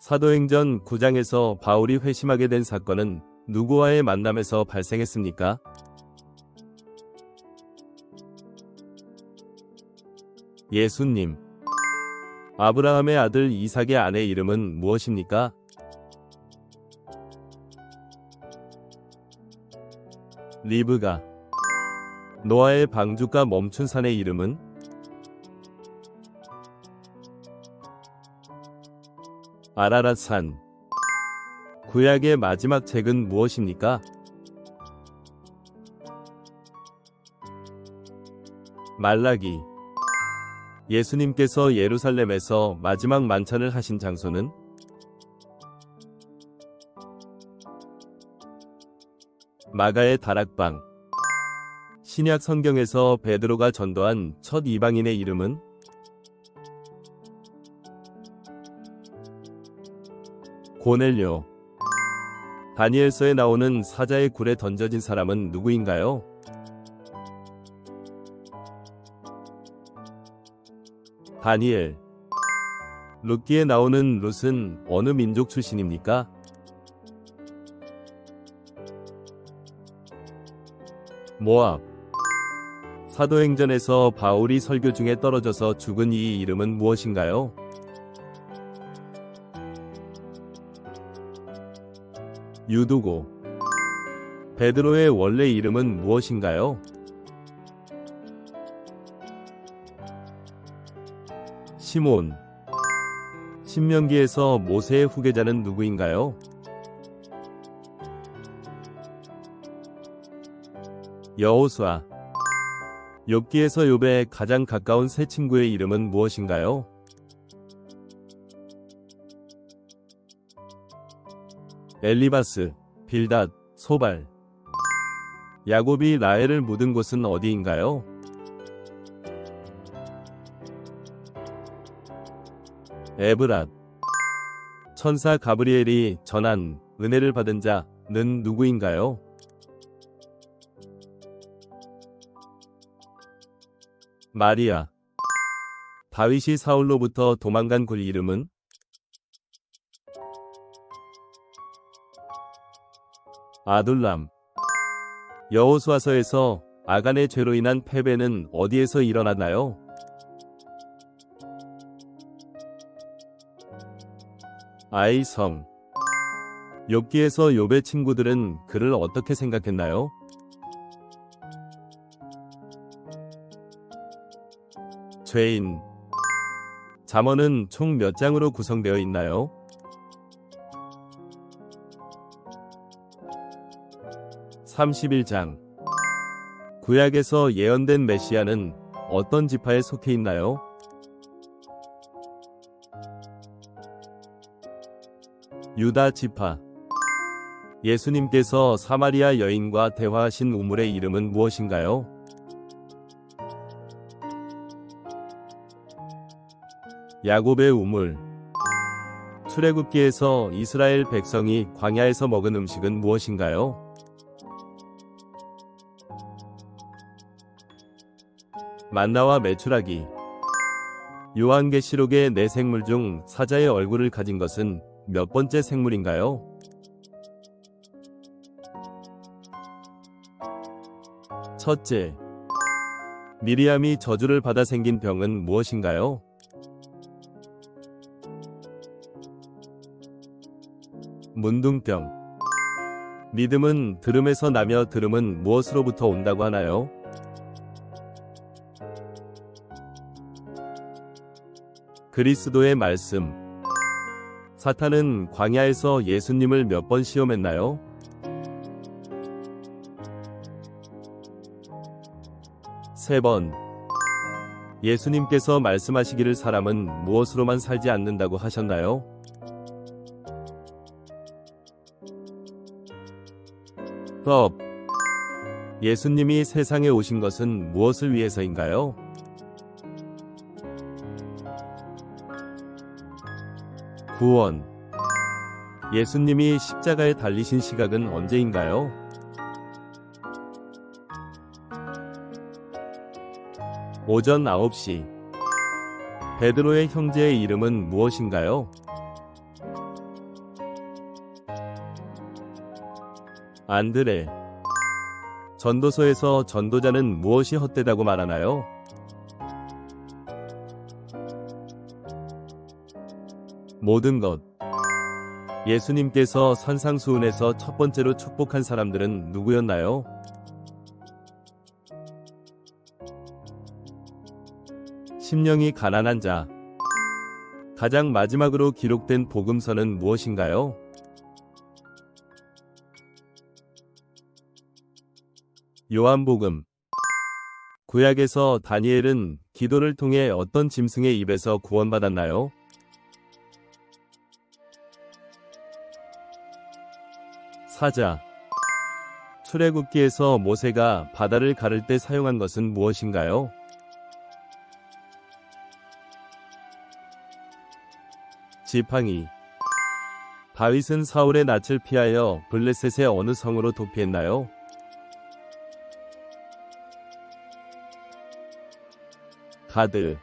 사도행전 9장에서 바울이 회심하게 된 사건은 누구와의 만남에서 발생했습니까? 예수님. 아브라함의 아들 이삭의 아내 이름은 무엇입니까? 리브가. 노아의 방주가 멈춘 산의 이름은? 아라랏산. 구약의 마지막 책은 무엇입니까? 말라기. 예수님께서 예루살렘에서 마지막 만찬을 하신 장소는? 마가의 다락방. 신약 성경에서 베드로가 전도한 첫 이방인의 이름은? 고넬료. 다니엘서에 나오는 사자의 굴에 던져진 사람은 누구인가요? 다니엘. 룻기에 나오는 룻은 어느 민족 출신입니까? 모압. 사도행전에서 바울이 설교 중에 떨어져서 죽은 이 이름은 무엇인가요? 유두고. 베드로의 원래 이름은 무엇인가요? 시몬. 신명기에서 모세의 후계자는 누구인가요? 여호수아. 욥기에서 욥의 가장 가까운 세 친구의 이름은 무엇인가요? 엘리바스, 빌닷, 소발. 야곱이 라헬을 묻은 곳은 어디인가요? 에브랏. 천사 가브리엘이 전한 은혜를 받은 자는 누구인가요? 마리아. 다윗이 사울로부터 도망간 굴 이름은? 아둘람. 여호수아서에서 아간의 죄로 인한 패배는 어디에서 일어났나요? 아이성. 욥기에서 욥의 친구들은 그를 어떻게 생각했나요? 죄인. 잠언은 총 몇 장으로 구성되어 있나요? 31장. 구약에서 예언된 메시아는 어떤 지파에 속해 있나요? 유다 지파. 예수님께서 사마리아 여인과 대화하신 우물의 이름은 무엇인가요? 야곱의 우물. 출애굽기에서 이스라엘 백성이 광야에서 먹은 음식은 무엇인가요? 만나와 메추라기. 요한계시록의 네 생물 중 사자의 얼굴을 가진 것은 몇 번째 생물인가요? 첫째. 미리암이 저주를 받아 생긴 병은 무엇인가요? 문둥병. 믿음은 들음에서 나며 들음은 무엇으로부터 온다고 하나요? 그리스도의 말씀. 사탄은 광야에서 예수님을 몇 번 시험했나요? 세 번. 예수님께서 말씀하시기를 사람은 무엇으로만 살지 않는다고 하셨나요? 법. 예수님이 세상에 오신 것은 무엇을 위해서인가요? 구원. 예수님이 십자가에 달리신 시각은 언제인가요? 오전 9시. 베드로의 형제의 이름은 무엇인가요? 안드레. 전도서에서 전도자는 무엇이 헛되다고 말하나요? 모든 것. 예수님께서 산상수훈에서 첫 번째로 축복한 사람들은 누구였나요? 심령이 가난한 자. 가장 마지막으로 기록된 복음서는 무엇인가요? 요한복음. 구약에서 다니엘은 기도를 통해 어떤 짐승의 입에서 구원받았나요? 사자. 출애굽기에서 모세가 바다를 가를 때 사용한 것은 무엇인가요? 지팡이. 다윗은 사울의 낯을 피하여 블레셋의 어느 성으로 도피했나요? 가드.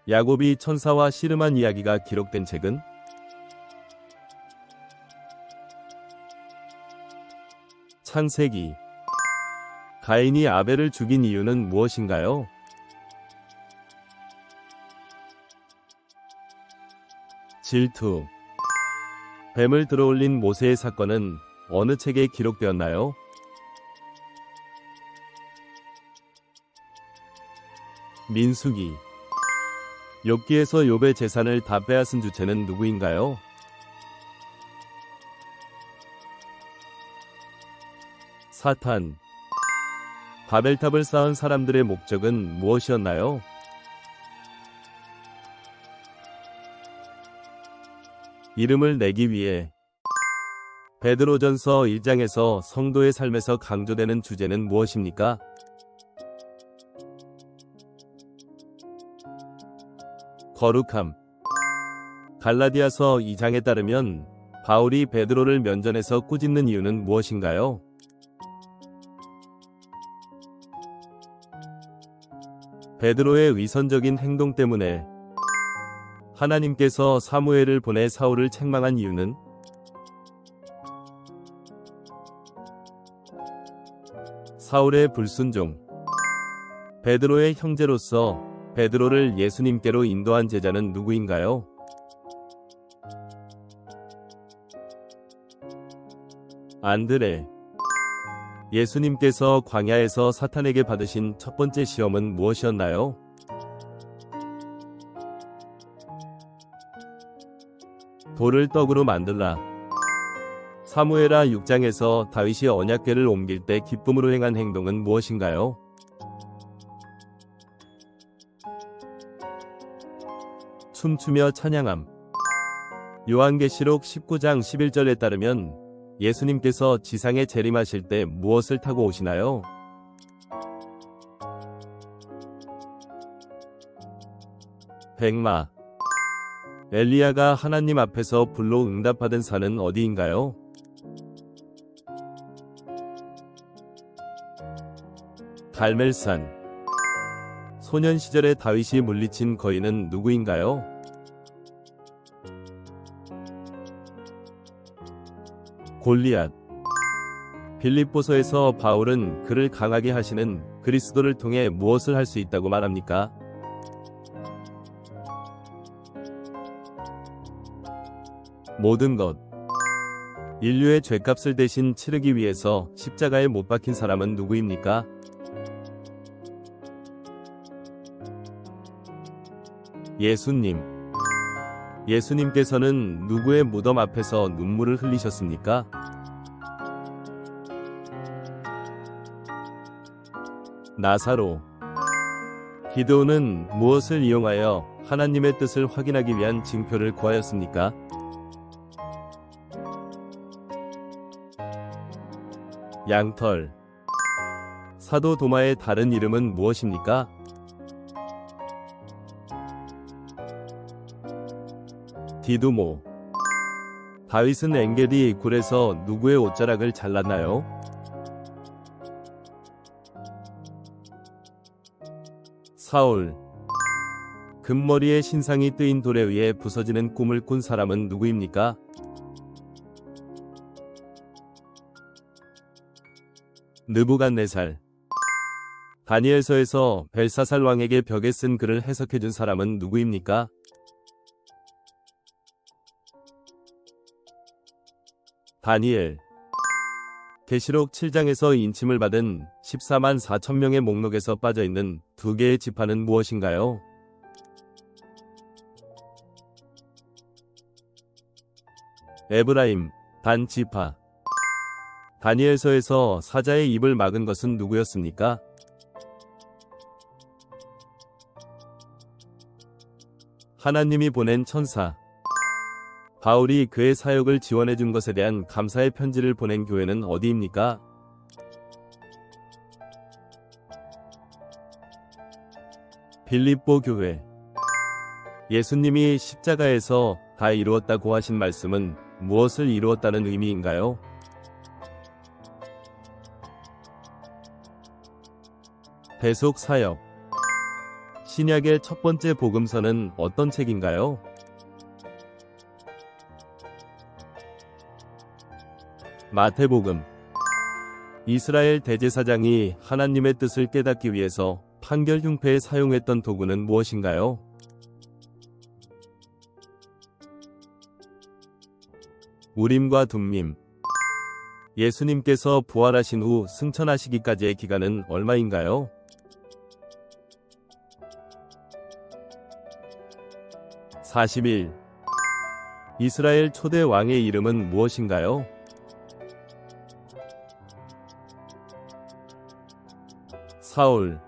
야곱이 천사와 씨름한 이야기가 기록된 책은? 창세기. 가인이 아벨을 죽인 이유는 무엇인가요? 질투. 뱀을 들어올린 모세의 사건은 어느 책에 기록되었나요? 민수기. 욥기에서 욥의 재산을 다 빼앗은 주체는 누구인가요? 사탄. 바벨탑을 쌓은 사람들의 목적은 무엇이었나요? 이름을 내기 위해. 베드로전서 1장에서 성도의 삶에서 강조되는 주제는 무엇입니까? 거룩함. 갈라디아서 2장에 따르면 바울이 베드로를 면전에서 꾸짖는 이유는 무엇인가요? 베드로의 위선적인 행동 때문에. 하나님께서 사무엘을 보내 사울을 책망한 이유는? 사울의 불순종. 베드로의 형제로서 베드로를 예수님께로 인도한 제자는 누구인가요? 안드레. 예수님께서 광야에서 사탄에게 받으신 첫 번째 시험은 무엇이었나요? 돌을 떡으로 만들라. 사무엘하 6장에서 다윗이 언약궤를 옮길 때 기쁨으로 행한 행동은 무엇인가요? 춤추며 찬양함. 요한계시록 19장 11절에 따르면 예수님께서 지상에 재림하실 때 무엇을 타고 오시나요? 백마. 엘리야가 하나님 앞에서 불로 응답받은 산은 어디인가요? 갈멜산. 소년 시절에 다윗이 물리친 거인은 누구인가요? 골리앗. 빌립보서에서 바울은 그를 강하게 하시는 그리스도를 통해 무엇을 할 수 있다고 말합니까? 모든 것. 인류의 죄값을 대신 치르기 위해서 십자가에 못 박힌 사람은 누구입니까? 예수님. 예수님께서는 누구의 무덤 앞에서 눈물을 흘리셨습니까? 나사로. 기드온은 무엇을 이용하여 하나님의 뜻을 확인하기 위한 징표를 구하였습니까? 양털. 사도 도마의 다른 이름은 무엇입니까? 디두모. 다윗은 엔게디 굴에서 누구의 옷자락을 잘랐나요? 사울. 금머리에 신상이 뜨인 돌에 의해 부서지는 꿈을 꾼 사람은 누구입니까? 느부갓네살. 다니엘서에서 벨사살 왕에게 벽에 쓴 글을 해석해준 사람은 누구입니까? 다니엘. 계시록 7장에서 인침을 받은 14만 4천 명의 목록에서 빠져있는 두 개의 지파는 무엇인가요? 에브라임, 단 지파. 다니엘서에서 사자의 입을 막은 것은 누구였습니까? 하나님이 보낸 천사. 바울이 그의 사역을 지원해 준 것에 대한 감사의 편지를 보낸 교회는 어디입니까? 빌립보 교회. 예수님이 십자가에서 다 이루었다고 하신 말씀은 무엇을 이루었다는 의미인가요? 대속 사역. 신약의 첫 번째 복음서는 어떤 책인가요? 마태복음. 이스라엘 대제사장이 하나님의 뜻을 깨닫기 위해서 판결 흉패에 사용했던 도구는 무엇인가요? 우림과 둠밈. 예수님께서 부활하신 후 승천하시기까지의 기간은 얼마인가요? 40일. 이스라엘 초대 왕의 이름은 무엇인가요? 사울.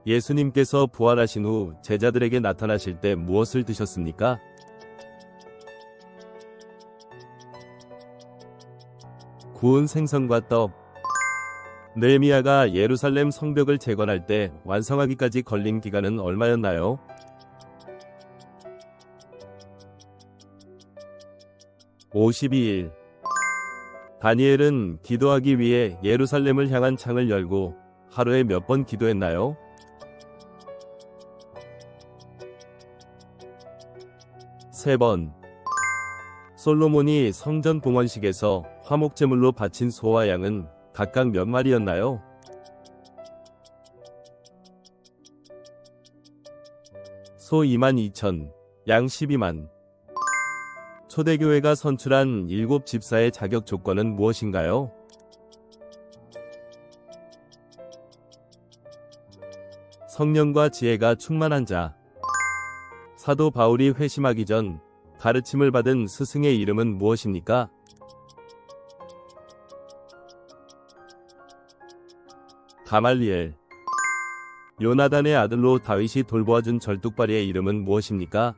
예수님께서 부활하신 후 제자들에게 나타나실 때 무엇을 드셨습니까? 구운 생선과 떡. 느헤미야가 예루살렘 성벽을 재건할 때 완성하기까지 걸린 기간은 얼마였나요? 52일. 다니엘은 기도하기 위해 예루살렘을 향한 창을 열고 하루에 몇 번 기도했나요? 3번. 솔로몬이 성전 봉헌식에서 화목제물로 바친 소와 양은 각각 몇 마리였나요? 소 22,000, 양 12만. 초대교회가 선출한 7 집사의 자격 조건은 무엇인가요? 성령과 지혜가 충만한 자. 사도 바울이 회심하기 전 가르침을 받은 스승의 이름은 무엇입니까? 가말리엘. 요나단의 아들로 다윗이 돌보아준 절뚝발이의 이름은 무엇입니까?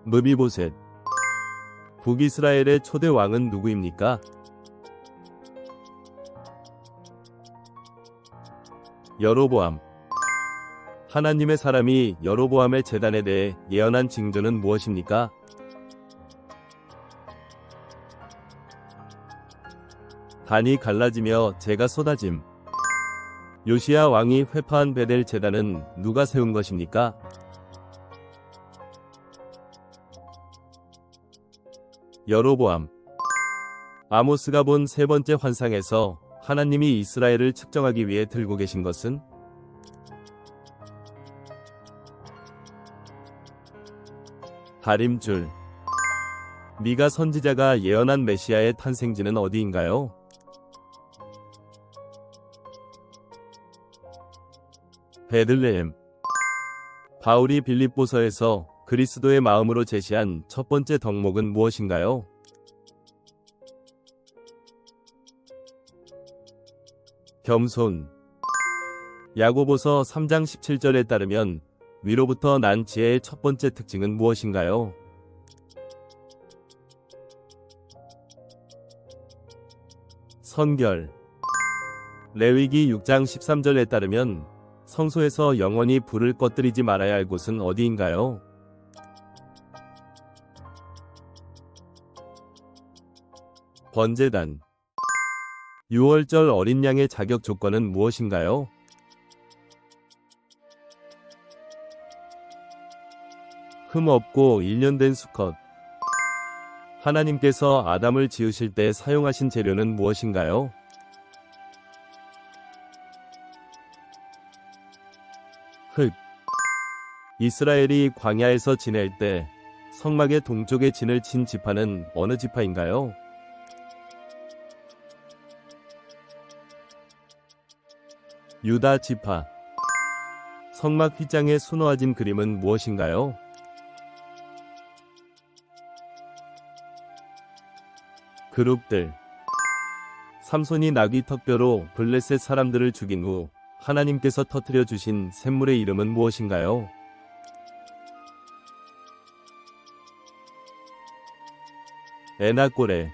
므비보셋. 북이스라엘의 초대 왕은 누구입니까? 여로보암. 하나님의 사람이 여로보암의 재단에 대해 예언한 징조는 무엇입니까? 단이 갈라지며 재가 쏟아짐. 요시야 왕이 회파한 베델 제단은 누가 세운 것입니까? 여로보암. 아모스가 본 세 번째 환상에서 하나님이 이스라엘을 측정하기 위해 들고 계신 것은? 다림줄. 미가 선지자가 예언한 메시아의 탄생지는 어디인가요? 베들레헴. 바울이 빌립보서에서 그리스도의 마음으로 제시한 첫 번째 덕목은 무엇인가요? 겸손. 야고보서 3장 17절에 따르면 위로부터 난 지혜의 첫 번째 특징은 무엇인가요? 선결. 레위기 6장 13절에 따르면 성소에서 영원히 불을 꺼뜨리지 말아야 할 곳은 어디인가요? 번제단. 유월절 어린 양의 자격 조건은 무엇인가요? 흠 없고 1년 된 수컷. 하나님께서 아담을 지으실 때 사용하신 재료는 무엇인가요? 흙. 이스라엘이 광야에서 지낼 때 성막의 동쪽에 진을 친 지파는 어느 지파인가요? 유다 지파. 성막 휘장에 수놓아진 그림은 무엇인가요? 그룹들. 삼손이 나귀 턱뼈로 블레셋 사람들을 죽인 후 하나님께서 터뜨려 주신 샘물의 이름은 무엇인가요? 에나꼬레.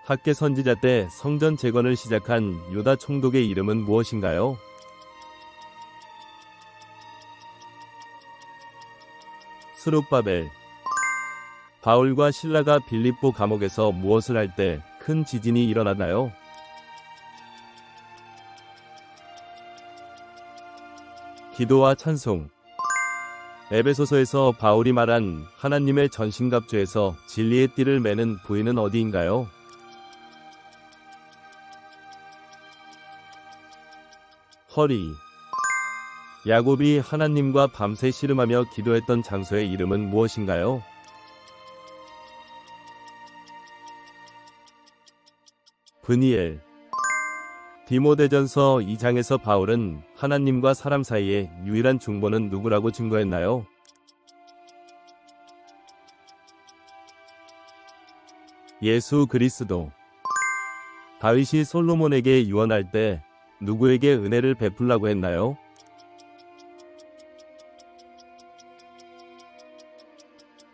학계 선지자 때 성전 재건을 시작한 유다 총독의 이름은 무엇인가요? 스룹바벨. 바울과 실라가 빌립보 감옥에서 무엇을 할 때 큰 지진이 일어나나요? 기도와 찬송. 에베소서에서 바울이 말한 하나님의 전신갑주에서 진리의 띠를 매는 부위는 어디인가요? 허리. 야곱이 하나님과 밤새 씨름하며 기도했던 장소의 이름은 무엇인가요? 브니엘. 디모데전서 2장에서 바울은 하나님과 사람 사이의 유일한 중보는 누구라고 증거했나요? 예수 그리스도. 다윗이 솔로몬에게 유언할 때 누구에게 은혜를 베풀라고 했나요?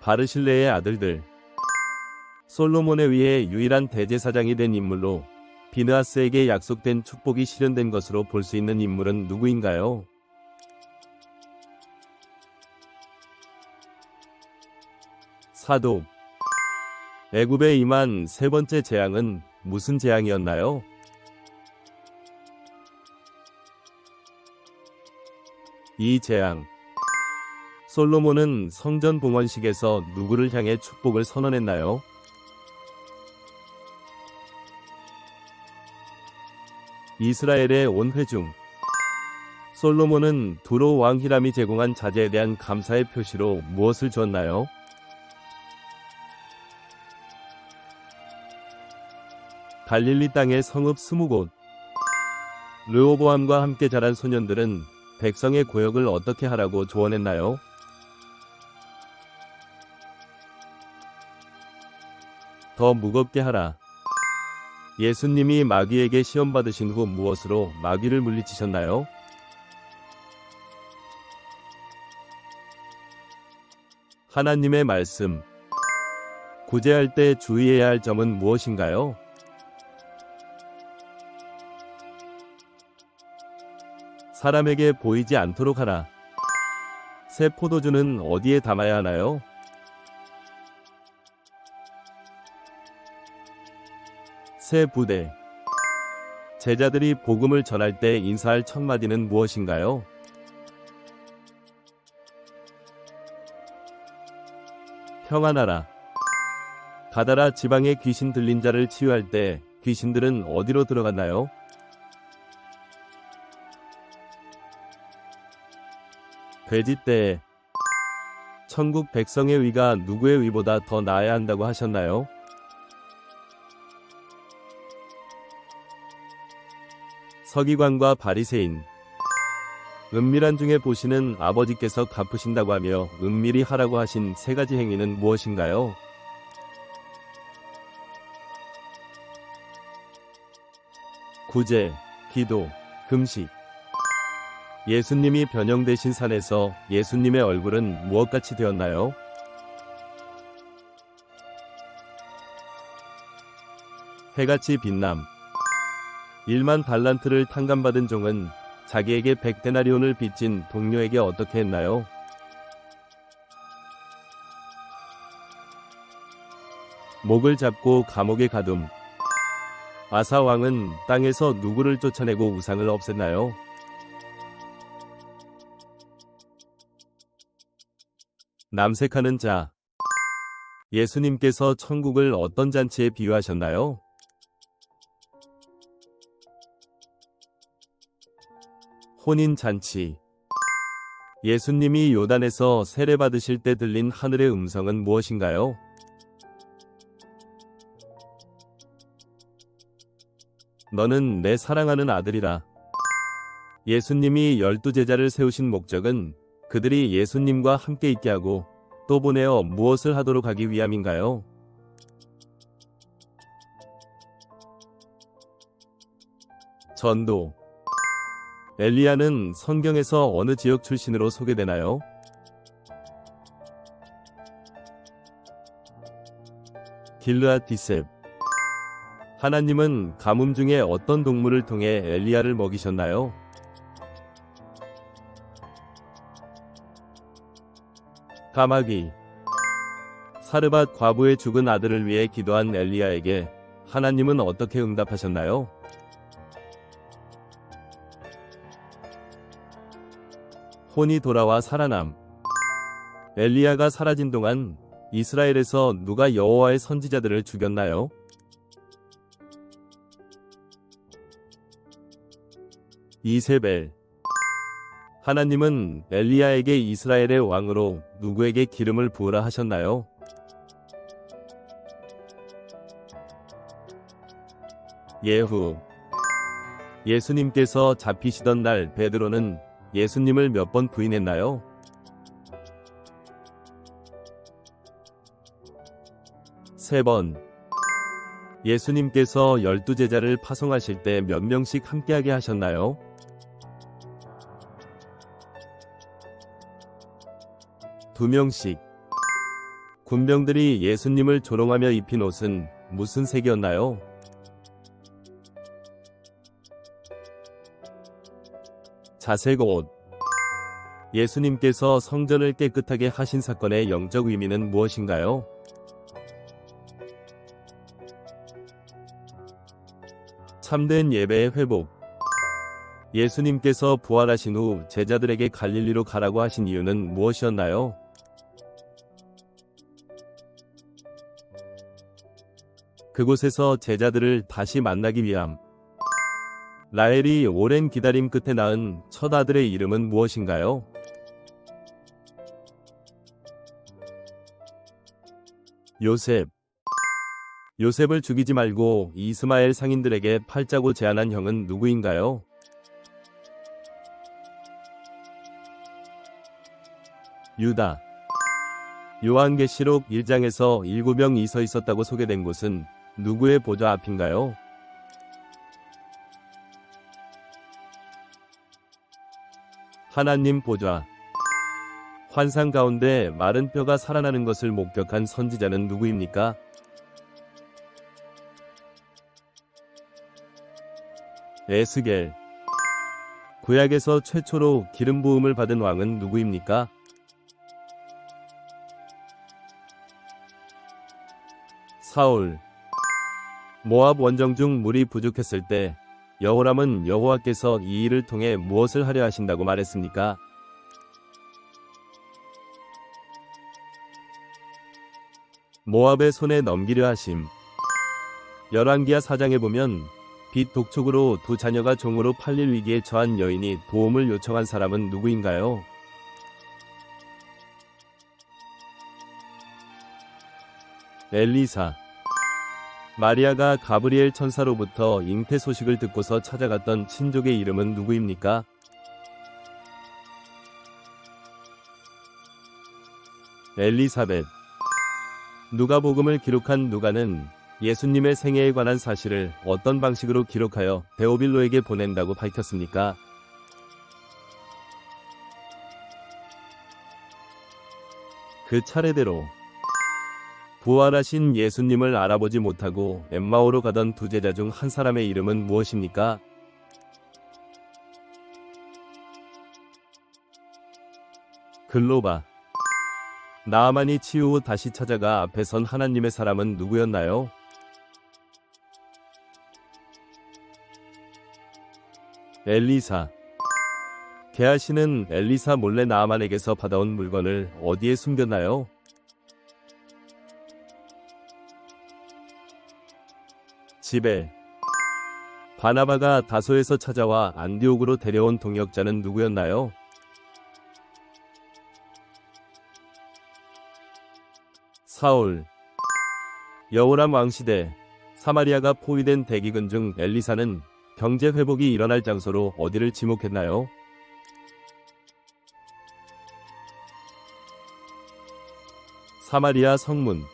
바르실레의 아들들. 솔로몬에 의해 유일한 대제사장이 된 인물로 비느하스에게 약속된 축복이 실현된 것으로 볼 수 있는 인물은 누구인가요? 사독. 애굽에 임한 세 번째 재앙은 무슨 재앙이었나요? 이 재앙. 솔로몬은 성전 봉헌식에서 누구를 향해 축복을 선언했나요? 이스라엘의 온 회중. 솔로몬은 두로 왕 히람이 제공한 자재에 대한 감사의 표시로 무엇을 주었나요? 갈릴리 땅의 성읍 20곳. 르호보암과 함께 자란 소년들은 백성의 고역을 어떻게 하라고 조언했나요? 더 무겁게 하라. 예수님이 마귀에게 시험받으신 후 무엇으로 마귀를 물리치셨나요? 하나님의 말씀. 구제할 때 주의해야 할 점은 무엇인가요? 사람에게 보이지 않도록 하라. 새 포도주는 어디에 담아야 하나요? 새 부대. 제자들이 복음을 전할 때 인사할 첫 마디는 무엇인가요? 평안하라. 가다라 지방에 귀신 들린 자를 치유할 때 귀신들은 어디로 들어갔나요? 돼지떼에. 천국 백성의 의가 누구의 의보다 더 나아야 한다고 하셨나요? 서기관과 바리새인. 은밀한 중에 보시는 아버지께서 갚으신다고 하며 은밀히 하라고 하신 세 가지 행위는 무엇인가요? 구제, 기도, 금식. 예수님이 변형되신 산에서 예수님의 얼굴은 무엇같이 되었나요? 해같이 빛남. 1만 달란트를 탕감받은 종은 자기에게 100데나리온을 빚진 동료에게 어떻게 했나요? 목을 잡고 감옥에 가둠. 아사 왕은 땅에서 누구를 쫓아내고 우상을 없앴나요? 남색하는 자. 예수님께서 천국을 어떤 잔치에 비유하셨나요? 혼인 잔치. 예수님이 요단에서 세례받으실 때 들린 하늘의 음성은 무엇인가요? 너는 내 사랑하는 아들이라. 예수님이 12제자를 세우신 목적은 그들이 예수님과 함께 있게 하고 또 보내어 무엇을 하도록 하기 위함인가요? 전도. 엘리야는 성경에서 어느 지역 출신으로 소개되나요? 길르앗디셉. 하나님은 가뭄 중에 어떤 동물을 통해 엘리야를 먹이셨나요? 까마귀. 사르밧 과부의 죽은 아들을 위해 기도한 엘리야에게 하나님은 어떻게 응답하셨나요? 혼이 돌아와 살아남. 엘리야가 사라진 동안 이스라엘에서 누가 여호와의 선지자들을 죽였나요? 이세벨. 하나님은 엘리야에게 이스라엘의 왕으로 누구에게 기름을 부으라 하셨나요? 예후. 예수님께서 잡히시던 날 베드로는 예수님을 몇 번 부인했나요? 세 번. 예수님께서 12제자를 파송하실 때 몇 명씩 함께하게 하셨나요? 두 명씩. 군병들이 예수님을 조롱하며 입힌 옷은 무슨 색이었나요? 자색 옷. 예수님께서 성전을 깨끗하게 하신 사건의 영적 의미는 무엇인가요? 참된 예배의 회복. 예수님께서 부활하신 후 제자들에게 갈릴리로 가라고 하신 이유는 무엇이었나요? 그곳에서 제자들을 다시 만나기 위함. 라헬이 오랜 기다림 끝에 낳은 첫 아들의 이름은 무엇인가요? 요셉. 요셉을 죽이지 말고 이스마엘 상인들에게 팔자고 제안한 형은 누구인가요? 유다. 요한계시록 1장에서 7명이 서 있었다고 소개된 곳은 누구의 보좌 앞인가요? 하나님 보좌. 환상 가운데 마른 뼈가 살아나는 것을 목격한 선지자는 누구입니까? 에스겔. 구약에서 최초로 기름 부음을 받은 왕은 누구입니까? 사울. 모압 원정 중 물이 부족했을 때 여호람은 여호와께서 이 일을 통해 무엇을 하려 하신다고 말했습니까? 모압의 손에 넘기려 하심. 열왕기하 4장에 보면 빚 독촉으로 두 자녀가 종으로 팔릴 위기에 처한 여인이 도움을 요청한 사람은 누구인가요? 엘리사. 마리아가 가브리엘 천사로부터 잉태 소식을 듣고서 찾아갔던 친족의 이름은 누구입니까? 엘리사벳. 누가복음을 기록한 누가는 예수님의 생애에 관한 사실을 어떤 방식으로 기록하여 데오빌로에게 보낸다고 밝혔습니까? 그 차례대로. 부활하신 예수님을 알아보지 못하고 엠마오로 가던 두 제자 중 한 사람의 이름은 무엇입니까? 글로바. 나아만이 치유 후 다시 찾아가 앞에 선 하나님의 사람은 누구였나요? 엘리사. 게하시는 엘리사 몰래 나아만에게서 받아온 물건을 어디에 숨겼나요? 지배. 바나바가 다소에서 찾아와 안디옥으로 데려온 동역자는 누구였나요? 사울. 여호람 왕시대 사마리아가 포위된 대기근 중 엘리사는 경제 회복이 일어날 장소로 어디를 지목했나요? 사마리아 성문.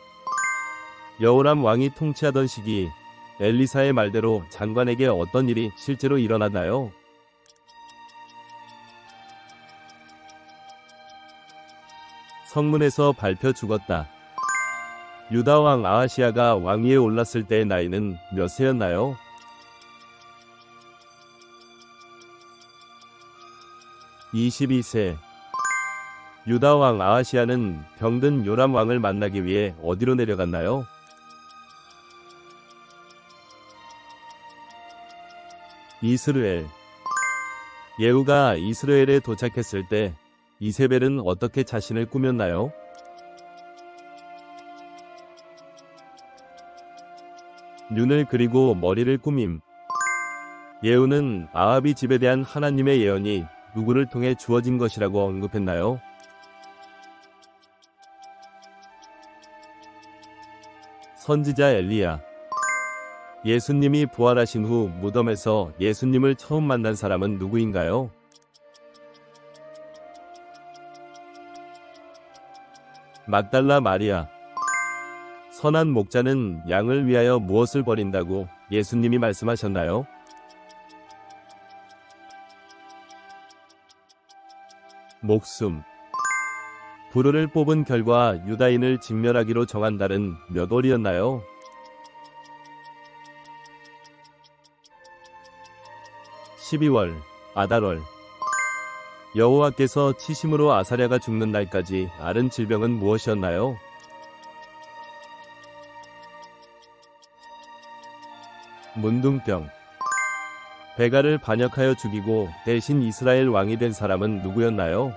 여호람 왕이 통치하던 시기 엘리사의 말대로 장관에게 어떤 일이 실제로 일어났나요? 성문에서 밟혀 죽었다. 유다 왕 아하시아가 왕위에 올랐을 때의 나이는 몇 세였나요? (22세) 유다 왕 아하시아는 병든 요람 왕을 만나기 위해 어디로 내려갔나요? 이스르엘. 예후가 이스라엘에 도착했을 때 이세벨은 어떻게 자신을 꾸몄나요? 눈을 그리고 머리를 꾸밈. 예후는 아합이 집에 대한 하나님의 예언이 누구를 통해 주어진 것이라고 언급했나요? 선지자 엘리야. 예수님이 부활하신 후 무덤에서 예수님을 처음 만난 사람은 누구인가요? 막달라 마리아. 선한 목자는 양을 위하여 무엇을 버린다고 예수님이 말씀하셨나요? 목숨. 불후를 뽑은 결과 유다인을 직멸하기로 정한 달은 몇 월이었나요? 12월, 아달월. 여호와께서 치심으로 아사랴가 죽는 날까지 앓은 질병은 무엇이었나요? 문둥병. 베가를 반역하여 죽이고 대신 이스라엘 왕이 된 사람은 누구였나요?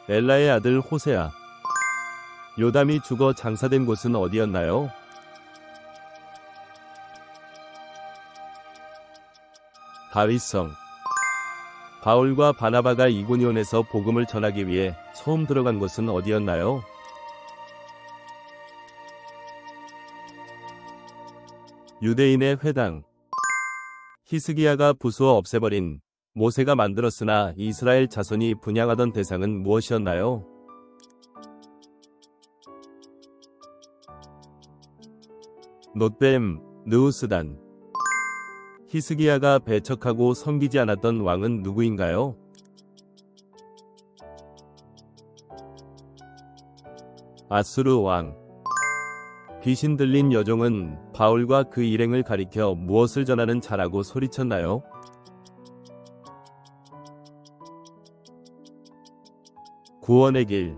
엘라의 아들 호세아. 요담이 죽어 장사된 곳은 어디였나요? 다윗성. 바울과 바나바가 이고니온에서 복음을 전하기 위해 처음 들어간 곳은 어디였나요? 유대인의 회당. 히스기야가 부수어 없애버린 모세가 만들었으나 이스라엘 자손이 분향하던 대상은 무엇이었나요? 놋뱀, 느우스단. 히스기야가 배척하고 섬기지 않았던 왕은 누구인가요? 아수르 왕. 귀신 들린 여종은 바울과 그 일행을 가리켜 무엇을 전하는 자라고 소리쳤나요? 구원의 길.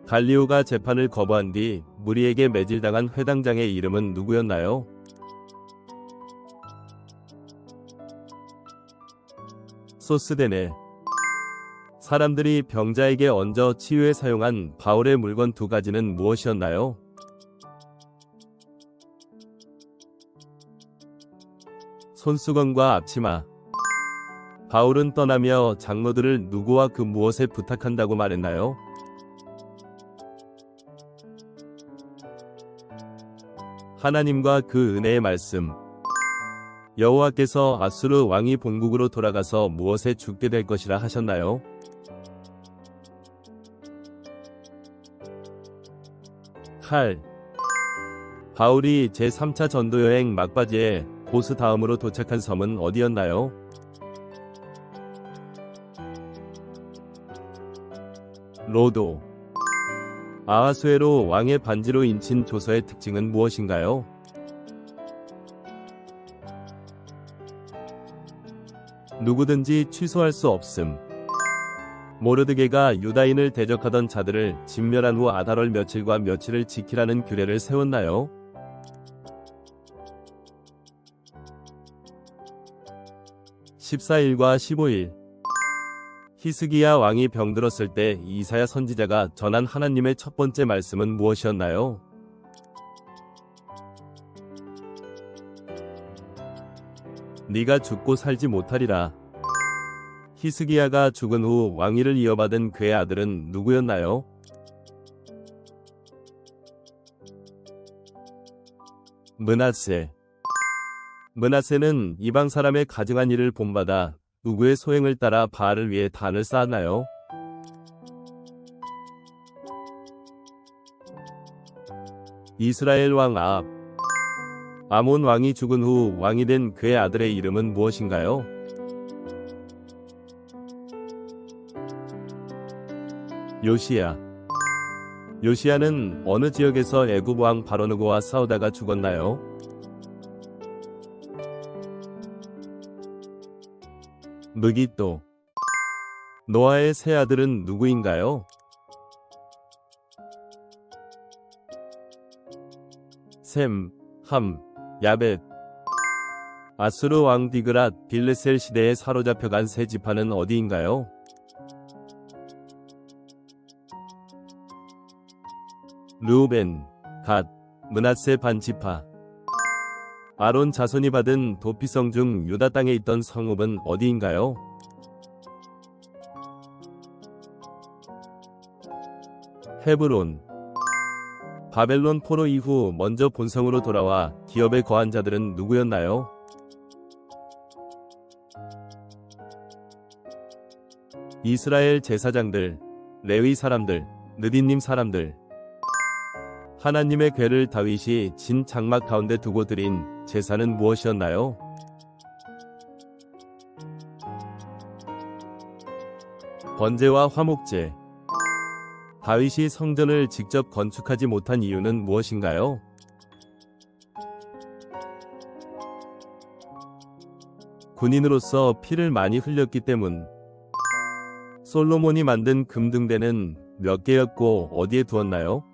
갈리오가 재판을 거부한 뒤 무리에게 매질당한 회당장의 이름은 누구였나요? 소스데네. 사람들이 병자에게 얹어 치유에 사용한 바울의 물건 두 가지는 무엇이었나요? 손수건과 앞치마. 바울은 떠나며 장로들을 누구와 그 무엇에 부탁한다고 말했나요? 하나님과 그 은혜의 말씀. 여호와께서 아수르 왕이 본국으로 돌아가서 무엇에 죽게 될 것이라 하셨나요? 칼. 바울이 제3차 전도여행 막바지에 고스 다음으로 도착한 섬은 어디였나요? 로도. 아하수에로 왕의 반지로 인친 조서의 특징은 무엇인가요? 누구든지 취소할 수 없음. 모르드게가 유다인을 대적하던 자들을 진멸한 후 아달월 며칠과 며칠을 지키라는 규례를 세웠나요? 14일과 15일. 히스기야 왕이 병들었을 때 이사야 선지자가 전한 하나님의 첫 번째 말씀은 무엇이었나요? 네가 죽고 살지 못하리라. 히스기야가 죽은 후 왕위를 이어받은 그의 아들은 누구였나요? 므낫세. 므낫세는 이방 사람의 가증한 일을 본받아 누구의 소행을 따라 바알을 위해 단을 쌓았나요? 이스라엘 왕 아합. 아몬 왕이 죽은 후 왕이 된 그의 아들의 이름은 무엇인가요? 요시야. 요시야는 어느 지역에서 애굽 왕 바로느고와 싸우다가 죽었나요? 느깃도. 노아의 세 아들은 누구인가요? 셈, 함, 야벳. 아수르 왕 디그랏 빌레셀 시대에 사로잡혀간 세 지파는 어디인가요? 르우벤, 갓, 므낫세 반 지파. 아론 자손이 받은 도피성 중 유다 땅에 있던 성읍은 어디인가요? 헤브론. 바벨론 포로 이후 먼저 본성으로 돌아와 기업에 거한 자들은 누구였나요? 이스라엘 제사장들, 레위 사람들, 느딘님 사람들. 하나님의 궤를 다윗이 진 장막 가운데 두고 드린 제사는 무엇이었나요? 번제와 화목제. 다윗이 성전을 직접 건축하지 못한 이유는 무엇인가요? 군인으로서 피를 많이 흘렸기 때문. 솔로몬이 만든 금등대는 몇 개였고 어디에 두었나요?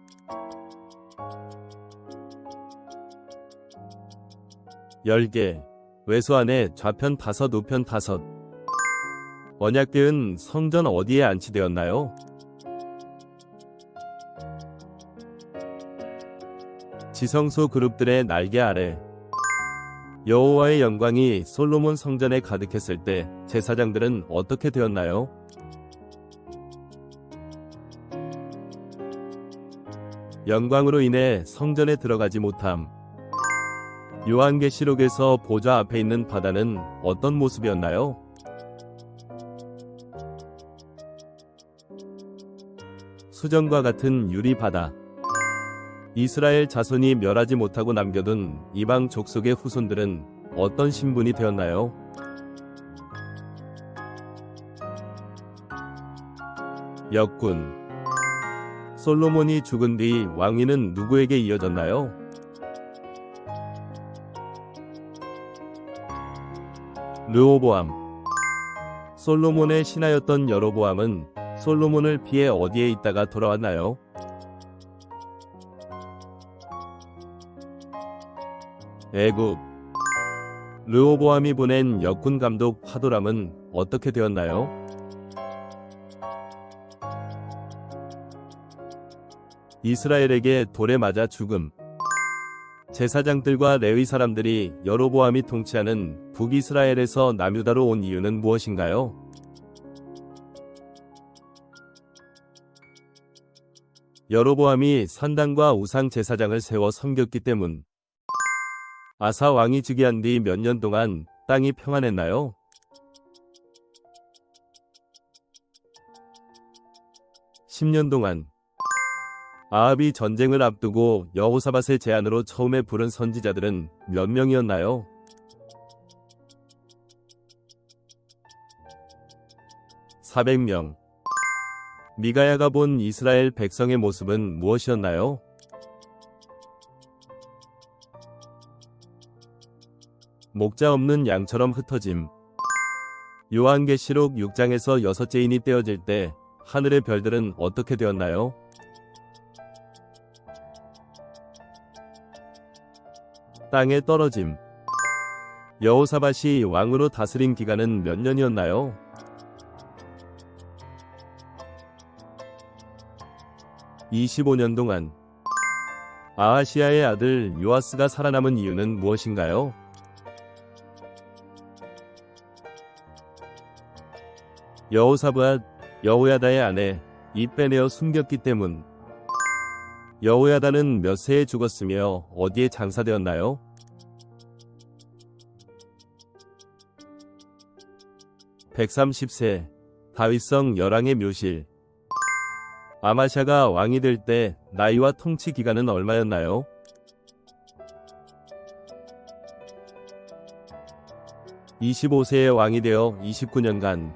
(10개) 외소 안에 좌편 5 우편 5. 언약궤은 성전 어디에 안치되었나요? 지성소 그룹들의 날개 아래. 여호와의 영광이 솔로몬 성전에 가득했을 때 제사장들은 어떻게 되었나요? 영광으로 인해 성전에 들어가지 못함. 요한계시록에서 보좌 앞에 있는 바다는 어떤 모습이었나요? 수정과 같은 유리 바다. 이스라엘 자손이 멸하지 못하고 남겨둔 이방 족속의 후손들은 어떤 신분이 되었나요? 역군. 솔로몬이 죽은 뒤 왕위는 누구에게 이어졌나요? 르호보암. 솔로몬의 신하였던 여로보암은 솔로몬을 피해 어디에 있다가 돌아왔나요? 애굽. 르호보암이 보낸 역군 감독 하도람은 어떻게 되었나요? 이스라엘에게 돌에 맞아 죽음. 제사장들과 레위 사람들이 여로보암이 통치하는 북이스라엘에서 남유다로 온 이유는 무엇인가요? 여로보암이 산당과 우상 제사장을 세워 섬겼기 때문. 아사 왕이 즉위한 뒤 몇 년 동안 땅이 평안했나요? (10년) 동안. 아합이 전쟁을 앞두고 여호사밧의 제안으로 처음에 부른 선지자들은 몇 명이었나요? (400명) 미가야가 본 이스라엘 백성의 모습은 무엇이었나요? 목자 없는 양처럼 흩어짐. 요한계시록 6장에서 6째 인이 떼어질 때 하늘의 별들은 어떻게 되었나요? 땅에 떨어짐. 여호사밧이 왕으로 다스린 기간은 몇 년이었나요? 25년 동안 아하시아의 아들 요아스가 살아남은 이유는 무엇인가요? 여호사밧, 여호야다의 아내 잇베네어 숨겼기 때문. 여호야다는 몇 세에 죽었으며 어디에 장사되었나요? (130세) 다윗성 열왕의 묘실. 아마샤가 왕이 될 때 나이와 통치 기간은 얼마였나요? (25세에) 왕이 되어 29년간.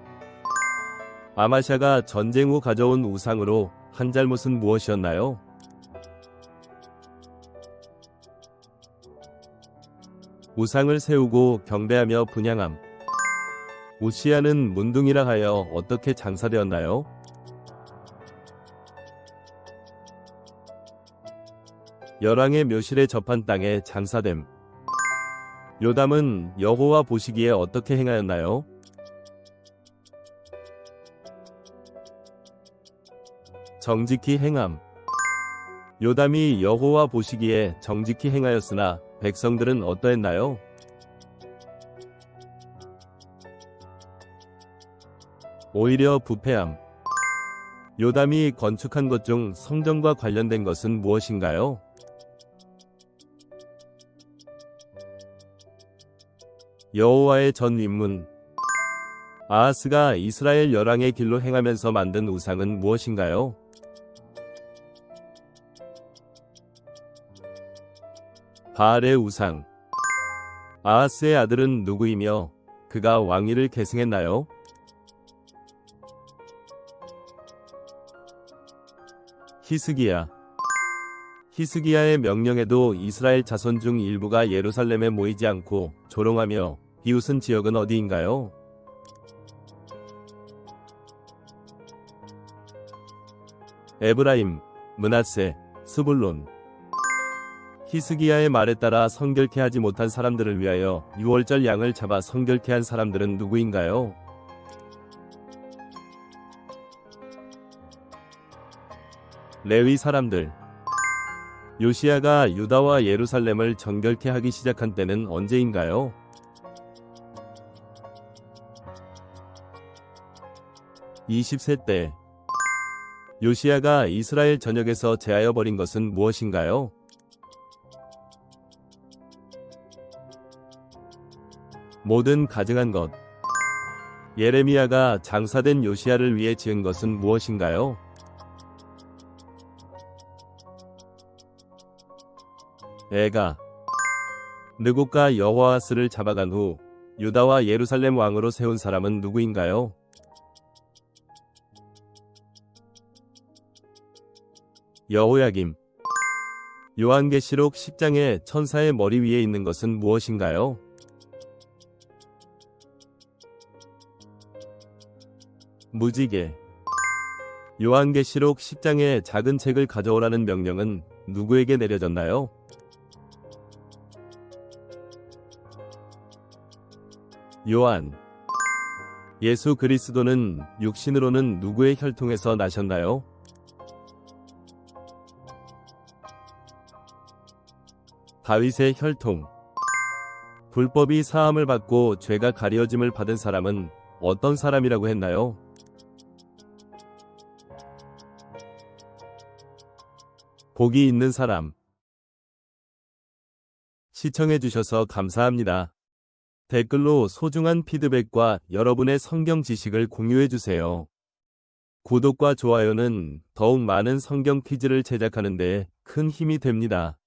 아마샤가 전쟁 후 가져온 우상으로 한 잘못은 무엇이었나요? 우상을 세우고 경배하며 분향함. 우시야는 문둥이라 하여 어떻게 장사되었나요? 열왕의 묘실에 접한 땅에 장사됨. 요담은 여호와 보시기에 어떻게 행하였나요? 정직히 행함. 요담이 여호와 보시기에 정직히 행하였으나 백성들은 어떠했나요? 오히려 부패함. 요담이 건축한 것 중 성전과 관련된 것은 무엇인가요? 여호와의 전 입문. 아하스가 이스라엘 열왕의 길로 행하면서 만든 우상은 무엇인가요? 바알의 우상. 아하스의 아들은 누구이며 그가 왕위를 계승했나요? 히스기야. 히스기야의 명령에도 이스라엘 자손 중 일부가 예루살렘에 모이지 않고 조롱하며 비웃은 지역은 어디인가요? 에브라임, 므낫세, 스불론. 히스기야의 말에 따라 성결케 하지 못한 사람들을 위하여 유월절 양을 잡아 성결케 한 사람들은 누구인가요? 레위 사람들. 요시야가 유다와 예루살렘을 정결케 하기 시작한 때는 언제인가요? (20세) 때. 요시야가 이스라엘 전역에서 제하여 버린 것은 무엇인가요? 모든 가증한 것. 예레미야가 장사된 요시야를 위해 지은 것은 무엇인가요? 에가. 느굼과 여호아스를 잡아간 후 유다와 예루살렘 왕으로 세운 사람은 누구인가요? 여호야김. 요한계시록 10장의 천사의 머리 위에 있는 것은 무엇인가요? 무지개. 요한계시록 10장의 작은 책을 가져오라는 명령은 누구에게 내려졌나요? 요한. 예수 그리스도는 육신으로는 누구의 혈통에서 나셨나요? 다윗의 혈통. 불법이 사함을 받고 죄가 가려짐을 받은 사람은 어떤 사람이라고 했나요? 복이 있는 사람. 시청해주셔서 감사합니다. 댓글로 소중한 피드백과 여러분의 성경 지식을 공유해주세요. 구독과 좋아요는 더욱 많은 성경 퀴즈를 제작하는 데 큰 힘이 됩니다.